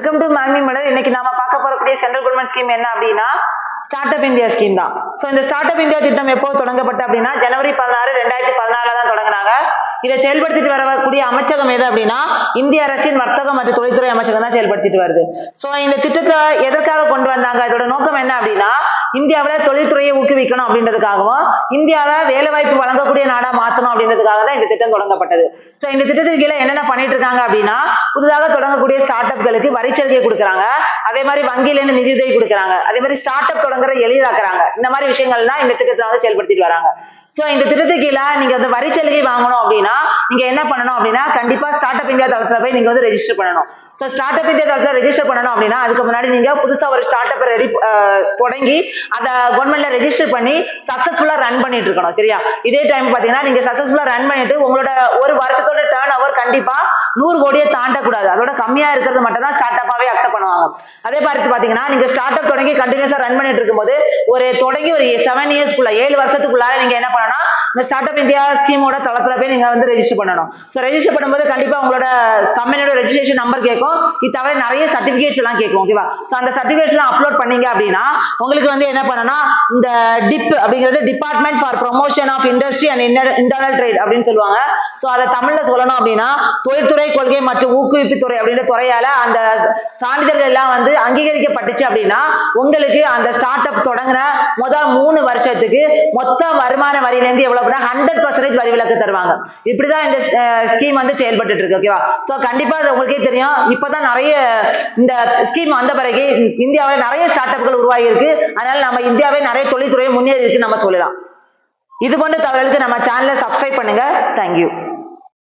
Welcome to மேக்னி medal. இன்னைக்கு நாம பார்க்க போறக்கூடிய சென்ட்ரல் கவர்மெண்ட் ஸ்கீம் என்ன அப்படின்னா ஸ்டார்ட் அப் இந்தியா ஸ்கீம் தான். ஸோ இந்த ஸ்டார்ட் அப் இந்தியா திட்டம் எப்போ தொடங்கப்பட்ட அப்படின்னா ஜனவரி 16, 2014 தான் தொடங்கினாங்க. இதை செயல்படுத்திட்டு வரக்கூடிய அமைச்சகம் எது அப்படின்னா இந்திய அரசின் வர்த்தக மற்றும் தொழில்துறை அமைச்சகம் தான் செயல்படுத்திட்டு வருது. ஸோ இந்த திட்டத்தை எதற்காக கொண்டு வந்தாங்க, இதோட நோக்கம் என்ன அப்படின்னா இந்தியாவில் தொழில்துறையை ஊக்குவிக்கணும் அப்படின்றதுக்காகவும் இந்தியாவை வேலைவாய்ப்பு வழங்கக்கூடிய நாடா மாற்றணும் அப்படின்றதுக்காக தான் இந்த திட்டம் தொடங்கப்பட்டது. ஸோ இந்த திட்டத்தின் கீழே என்னென்ன பண்ணிட்டு இருக்காங்க அப்படின்னா புதிதாக தொடங்கக்கூடிய ஸ்டார்ட் அப்களுக்கு வரிச்சலுகை கொடுக்குறாங்க, அதே மாதிரி வங்கியிலேருந்து நிதியுதவி கொடுக்குறாங்க, அதே மாதிரி ஸ்டார்ட் அப் தொடங்குற எளிதாக்குறாங்க. இந்த மாதிரி விஷயங்கள்லாம் இந்த திட்டத்தை வந்து செயல்படுத்திட்டு வராங்க. ஸோ இந்த திட்டத்துக்கு கீழே நீங்க வந்து வரிச்சலுகை வாங்கணும் அப்படின்னா நீங்க என்ன பண்ணணும் அப்படின்னா கண்டிப்பா ஸ்டார்ட் அப் இந்தியா தளத்துல போய் நீங்க வந்து ரெஜிஸ்டர் பண்ணணும். ஸோ ஸ்டார்ட் அப் இந்தியா தளத்துல ரெஜிஸ்டர் பண்ணணும் அப்படின்னா அதுக்கு முன்னாடி நீங்க புதுசா ஒரு ஸ்டார்ட் அப் தொடங்கி அதை கவர்மெண்ட்ல ரெஜிஸ்டர் பண்ணி சக்சஸ்ஃபுல்லா ரன் பண்ணிட்டு இருக்கணும். சரியா? இதே டைம் பாத்தீங்கன்னா நீங்க சக்சஸ்ஃபுல்லா ரன் பண்ணிட்டு உங்களோட ஒரு வருஷத்தோட டர்ன் ஓவர் கண்டிப்பா 100 கோடியை தாண்டக்கூடாது. அதோட கம்மியா இருக்கிறது மட்டும் தான் ஸ்டார்ட் அப்பாவே அக்செப்ட் பண்ணுவாங்க. அதே மாதிரி பாத்தீங்கன்னா நீங்க ஸ்டார்ட் அப் தொடங்கி கண்டினியூஸா ரன் பண்ணிட்டு இருக்கும்போது தொடங்கி ஒரு 7 இயர்ஸ்க்குள்ள 7 வருஷத்துக்குள்ளார நீங்க என்ன பண்ணணும், இந்த ஸ்டார்ட் அப் இந்தியா ஸ்கீமோட தளத்துல போய் நீங்க வந்து ரெஜிஸ்டர் பண்ணணும். ஸோ ரெஜிஸ்டர் பண்ணும்போது கண்டிப்பா உங்களோட கம்பெனியோட ரெஜிஸ்ட்ரேஷன் நம்பர் கேட்கும், இது தவிர நிறைய சர்டிபிகேட்ஸ் எல்லாம் கேட்கும். ஓகேவா? ஸோ அந்த சர்டிபிகேட்ஸ் எல்லாம் அப்லோட் பண்ணீங்க அப்படின்னா உங்களுக்கு வந்து என்ன பண்ணணும், இந்த டிப் அப்படிங்கிறது department for promotion of industry and internal trade அப்படின்னு சொல்லுவாங்க. ஸோ அதை தமிழ்ல சொல்லணும் அப்படின்னா தொழில்துறை கொள்கை மற்றும் ஊக்குவிப்பு துறை அப்படின்ற துறையால அந்த சான்றிதழ்கள் எல்லாம் வந்து அங்கீகரிக்கப்பட்டுச்சு அப்படின்னா உங்களுக்கு அந்த ஸ்டார்ட் அப் தொடங்குற முதல் 3 வருஷத்துக்கு மொத்த வருமான வரியிலேருந்து எவ்வளவு 100% வரி விலக்கு தருவாங்க. இப்படிதான் இந்த ஸ்கீம் வந்து செயல்பட்டு இருக்கு. ஓகேவா? சோ கண்டிப்பா அது உங்களுக்கே தெரியும், இப்பதான் நிறைய இந்த ஸ்கீம் வந்த பிறகு இந்தியாவில் நிறைய ஸ்டார்ட் அப்கள் உருவாகி இருக்கு. அதனால நம்ம இந்தியாவே நிறைய தொழில்துறையை முன்னேறி இருக்கு நம்ம சொல்லலாம். இது போன்ற தகவலுக்கு நம்ம சேனலை சப்ஸ்கிரைப் பண்ணுங்க. தேங்க்யூ.